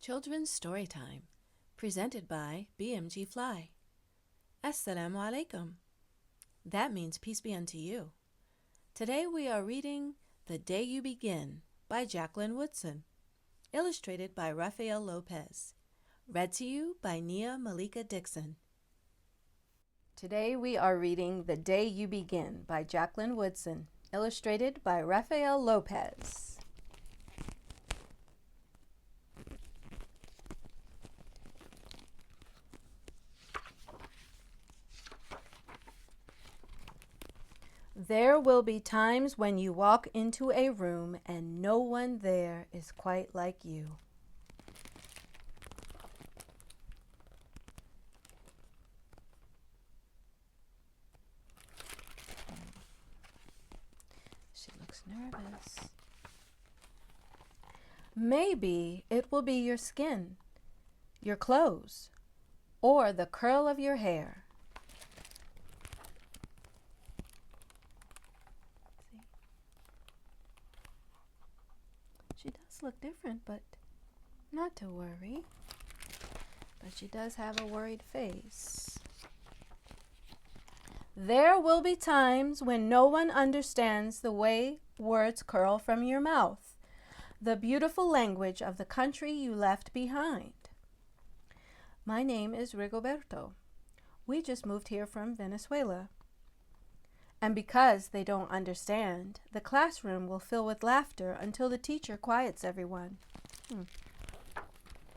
Children's Storytime, presented by BMGFly. Assalamu alaikum. That means peace be unto you. Today we are reading The Day You Begin by Jacqueline Woodson, illustrated by Rafael López, read to you by Nia Malika Dixon. Today we are reading The Day You Begin by Jacqueline Woodson, illustrated by Rafael López. There will be times when you walk into a room and no one there is quite like you. She looks nervous. Maybe it will be your skin, your clothes, or the curl of your hair. She does look different, but not to worry. But she does have a worried face. There will be times when no one understands the way words curl from your mouth, the beautiful language of the country you left behind. My name is Rigoberto. We just moved here from Venezuela. And because they don't understand, the classroom will fill with laughter until the teacher quiets everyone. I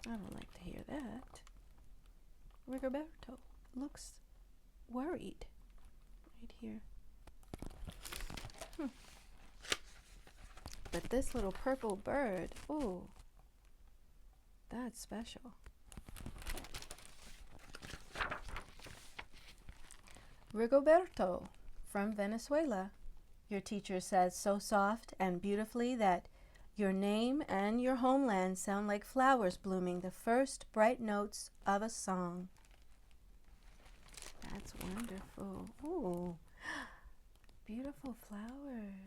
don't like to hear that. Rigoberto looks worried right here. But this little purple bird, ooh, that's special. Rigoberto. From Venezuela, your teacher says so soft and beautifully that your name and your homeland sound like flowers blooming the first bright notes of a song. That's wonderful. Ooh, beautiful flowers.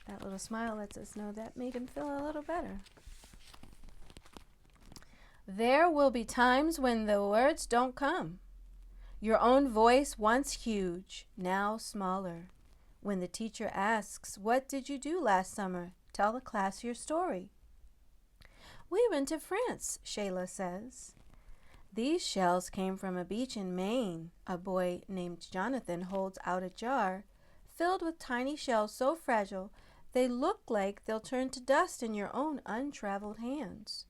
That little smile lets us know that made him feel a little better. There will be times when the words don't come. Your own voice, once huge, now smaller. When the teacher asks, "What did you do last summer?" Tell the class your story. We went to France, Shayla says. These shells came from a beach in Maine. A boy named Jonathan holds out a jar filled with tiny shells so fragile they look like they'll turn to dust in your own untraveled hands.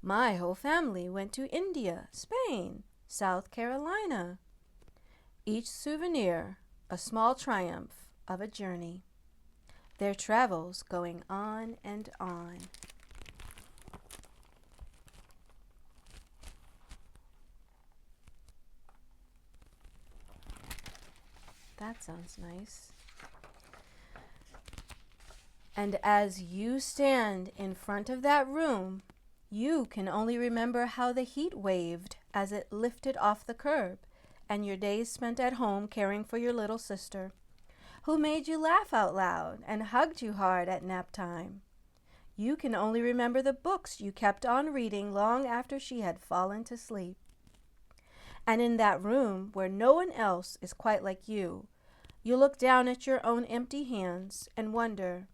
My whole family went to India, Spain, South Carolina. Each souvenir, a small triumph of a journey. Their travels going on and on. That sounds nice. And as you stand in front of that room, you can only remember how the heat waved as it lifted off the curb, and your days spent at home caring for your little sister, who made you laugh out loud and hugged you hard at nap time. You can only remember the books you kept on reading long after she had fallen to sleep. And in that room where no one else is quite like you, you look down at your own empty hands and wonder,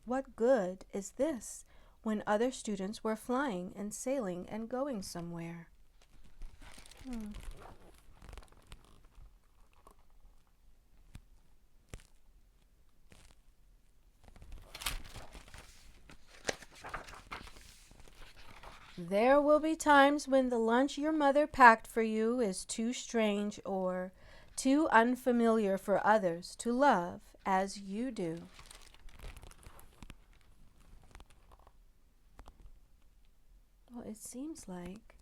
what good is this? When other students were flying and sailing and going somewhere. There will be times when the lunch your mother packed for you is too strange or too unfamiliar for others to love as you do. Well, it seems like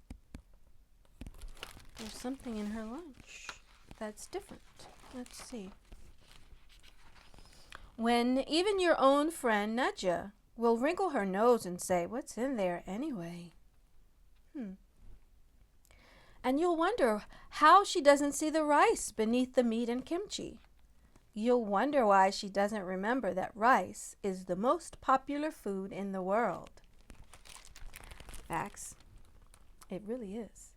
there's something in her lunch that's different. Let's see. When even your own friend Nadja will wrinkle her nose and say, "What's in there anyway?" And you'll wonder how she doesn't see the rice beneath the meat and kimchi, You'll wonder why she doesn't remember that rice is the most popular food in the world. Facts. It really is.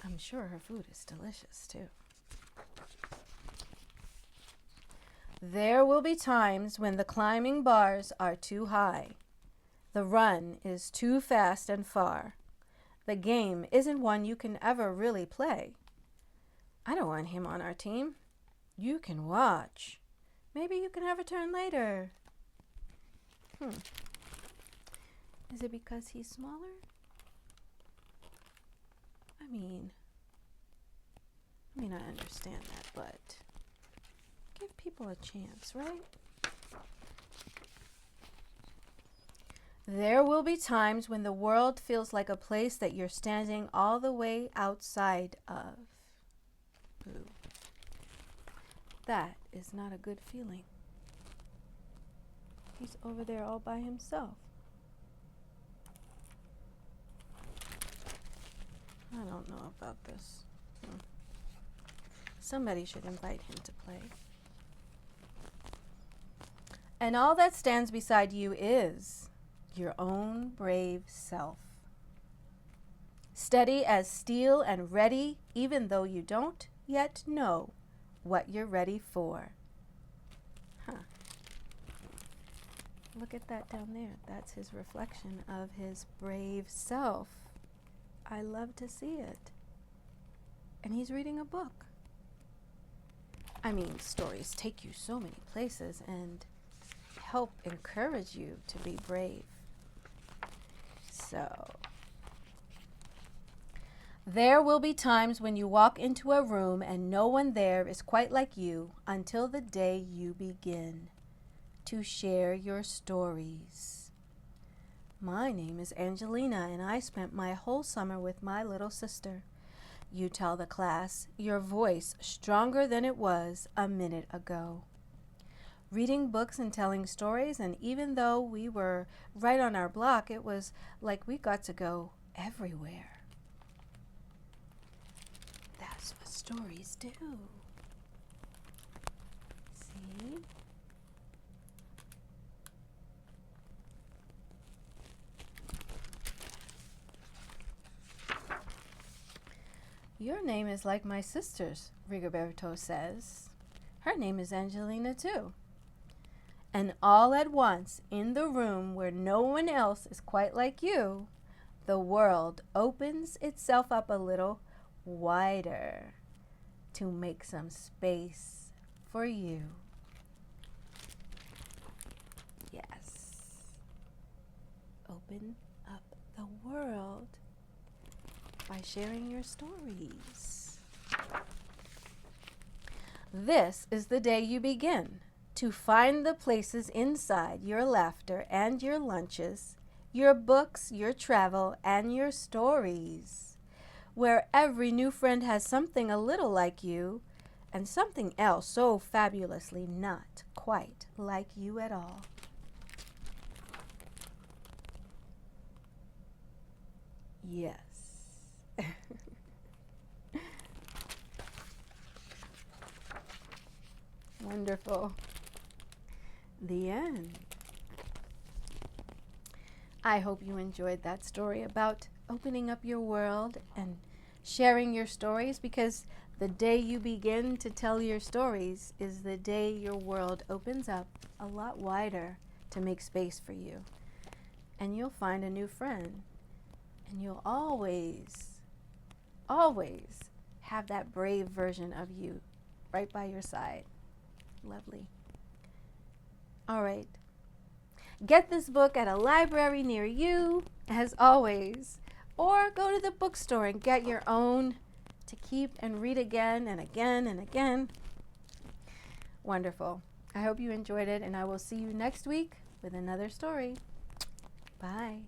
I'm sure her food is delicious too. There will be times when the climbing bars are too high. The run is too fast and far. The game isn't one you can ever really play. I don't want him on our team. You can watch. Maybe you can have a turn later. Is it because he's smaller? I mean, I understand that, but give people a chance, right? There will be times when the world feels like a place that you're standing all the way outside of. Boo. That is not a good feeling. He's over there all by himself. I don't know about this. Somebody should invite him to play. And all that stands beside you is your own brave self. Steady as steel and ready, even though you don't yet know what you're ready for. Look at that down there. That's his reflection of his brave self. I love to see it. And he's reading a book. I mean, stories take you so many places and help encourage you to be brave. So, there will be times when you walk into a room and no one there is quite like you until the day you begin to share your stories. My name is Angelina, and I spent my whole summer with my little sister. You tell the class, your voice stronger than it was a minute ago. Reading books and telling stories, and even though we were right on our block, it was like we got to go everywhere. That's what stories do. See? Your name is like my sister's, Rigoberto says. Her name is Angelina too. And all at once, in the room where no one else is quite like you, the world opens itself up a little wider to make some space for you. Yes. Open up the world by sharing your stories. This is the day you begin to find the places inside your laughter and your lunches, your books, your travel, and your stories, where every new friend has something a little like you and something else so fabulously not quite like you at all. Yes. Wonderful. The end. I hope you enjoyed that story about opening up your world and sharing your stories, because the day you begin to tell your stories is the day your world opens up a lot wider to make space for you. And you'll find a new friend. And you'll always, always have that brave version of you right by your side. Lovely. All right. Get this book at a library near you, as always, or go to the bookstore and get your own to keep and read again and again and again. Wonderful. I hope you enjoyed it, and I will see you next week with another story. Bye.